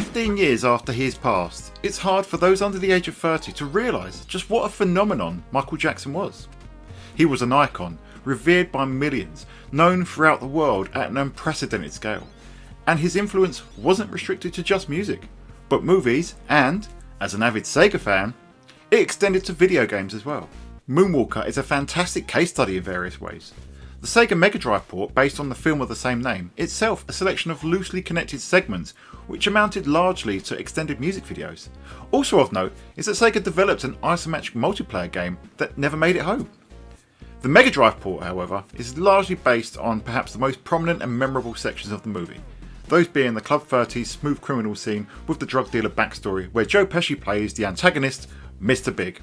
15 years after he has passed, it's hard for those under the age of 30 to realise just what a phenomenon Michael Jackson was. He was an icon, revered by millions, known throughout the world at an unprecedented scale. And his influence wasn't restricted to just music, but movies and, as an avid Sega fan, it extended to video games as well. Moonwalker is a fantastic case study in various ways. The Sega Mega Drive port, based on the film of the same name, itself a selection of loosely connected segments which amounted largely to extended music videos. Also of note is that Sega developed an isometric multiplayer game that never made it home. The Mega Drive port, however, is largely based on perhaps the most prominent and memorable sections of the movie, those being the Club 30 smooth criminal scene with the drug dealer backstory where Joe Pesci plays the antagonist, Mr. Big.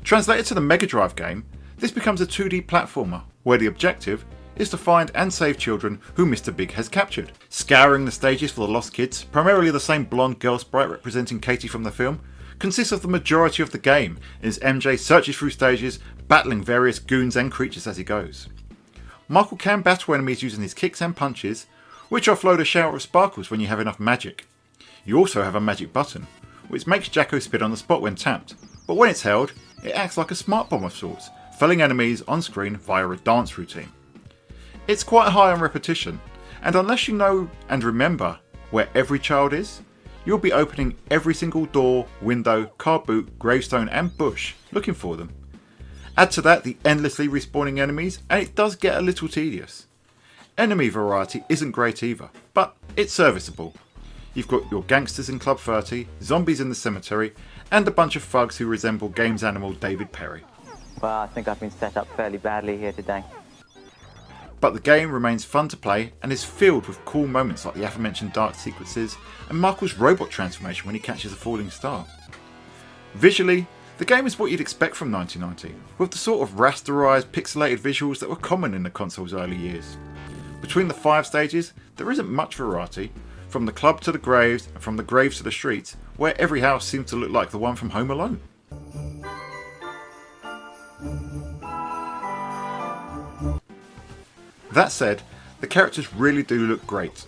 Translated to the Mega Drive game, this becomes a 2D platformer where the objective is to find and save children who Mr. Big has captured. Scouring the stages for the lost kids, primarily the same blonde girl sprite representing Katie from the film, consists of the majority of the game as MJ searches through stages, battling various goons and creatures as he goes. Michael can battle enemies using his kicks and punches, which offload a shower of sparkles when you have enough magic. You also have a magic button, which makes Jacko spin on the spot when tapped, but when it's held, it acts like a smart bomb of sorts, felling enemies on screen via a dance routine. It's quite high on repetition, and unless you know and remember where every child is, you'll be opening every single door, window, car boot, gravestone and bush looking for them. Add to that the endlessly respawning enemies and it does get a little tedious. Enemy variety isn't great either, but it's serviceable. You've got your gangsters in Club 30, zombies in the cemetery, and a bunch of thugs who resemble games animal David Perry. Well, I think I've been set up fairly badly here today. But the game remains fun to play and is filled with cool moments like the aforementioned dark sequences and Michael's robot transformation when he catches a falling star. Visually, the game is what you'd expect from 1990, with the sort of rasterised, pixelated visuals that were common in the console's early years. Between the 5 stages, there isn't much variety, from the club to the graves and from the graves to the streets, where every house seems to look like the one from Home Alone. That said, the characters really do look great.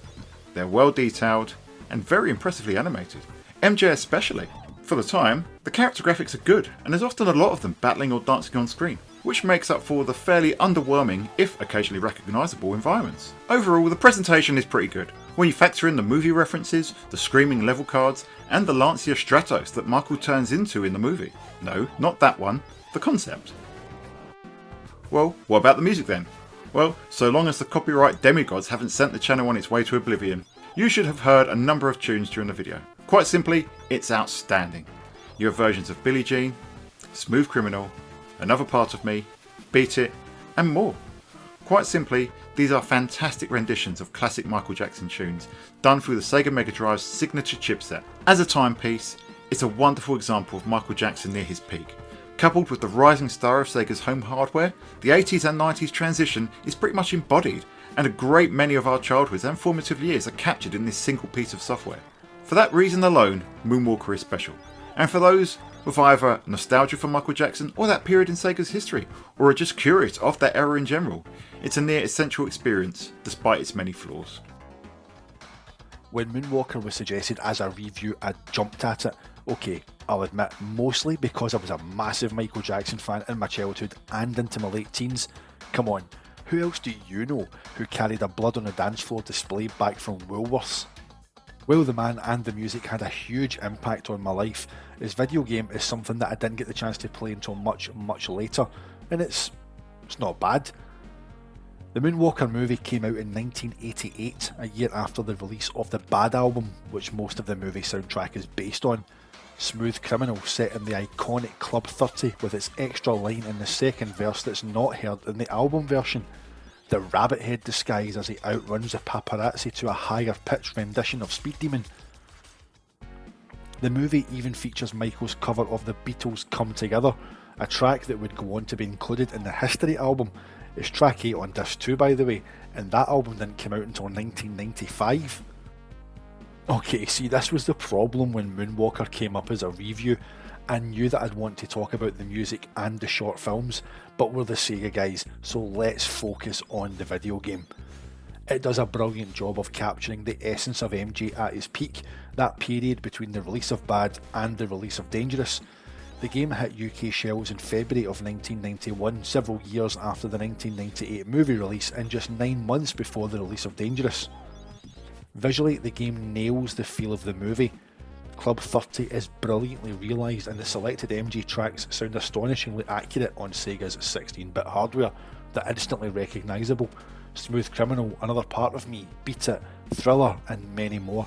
They're well detailed and very impressively animated. MJ especially. For the time, the character graphics are good and there's often a lot of them battling or dancing on screen, which makes up for the fairly underwhelming, if occasionally recognisable, environments. Overall, the presentation is pretty good, when you factor in the movie references, the screaming level cards, and the Lancia Stratos that Michael turns into in the movie. No, not that one, the concept. Well, what about the music then? Well, so long as the copyright demigods haven't sent the channel on its way to oblivion, you should have heard a number of tunes during the video. Quite simply, it's outstanding. You have versions of Billie Jean, Smooth Criminal, Another Part of Me, Beat It, and more. Quite simply, these are fantastic renditions of classic Michael Jackson tunes done through the Sega Mega Drive's signature chipset. As a timepiece, it's a wonderful example of Michael Jackson near his peak. Coupled with the rising star of Sega's home hardware, the 80s and 90s transition is pretty much embodied, and a great many of our childhoods and formative years are captured in this single piece of software. For that reason alone, Moonwalker is special. And for those with either nostalgia for Michael Jackson or that period in Sega's history, or are just curious of that era in general, it's a near essential experience despite its many flaws. When Moonwalker was suggested as a review, I jumped at it. Okay, I'll admit, mostly because I was a massive Michael Jackson fan in my childhood and into my late teens. Come on, who else do you know who carried a blood on the dance floor display back from Woolworths? Well, the man and the music had a huge impact on my life. His video game is something that I didn't get the chance to play until much later, and it's not bad. The Moonwalker movie came out in 1988, a year after the release of the Bad album, which most of the movie soundtrack is based on. Smooth Criminal set in the iconic Club 30 with its extra line in the second verse that's not heard in the album version. The rabbit head disguise as he outruns the paparazzi to a higher pitched rendition of Speed Demon. The movie even features Michael's cover of the Beatles' Come Together, a track that would go on to be included in the History album. It's track 8 on disc 2 by the way, and that album didn't come out until 1995. Okay, see, this was the problem when Moonwalker came up as a review. I knew that I'd want to talk about the music and the short films, but we're the Sega guys, so let's focus on the video game. It does a brilliant job of capturing the essence of MJ at his peak, that period between the release of Bad and the release of Dangerous. The game hit UK shelves in February of 1991, several years after the 1998 movie release and just 9 months before the release of Dangerous. Visually, the game nails the feel of the movie. Club 30 is brilliantly realised and the selected MJ tracks sound astonishingly accurate on Sega's 16-bit hardware. They're instantly recognisable. Smooth Criminal, Another Part of Me, Beat It, Thriller and many more.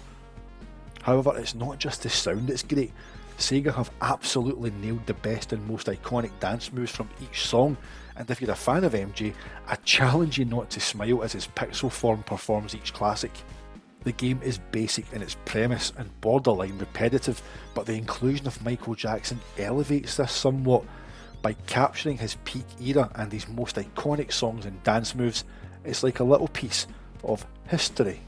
However, it's not just the sound that's great. Sega have absolutely nailed the best and most iconic dance moves from each song, and if you're a fan of MJ, I challenge you not to smile as his pixel form performs each classic. The game is basic in its premise and borderline repetitive, but the inclusion of Michael Jackson elevates this somewhat. By capturing his peak era and his most iconic songs and dance moves, it's like a little piece of history.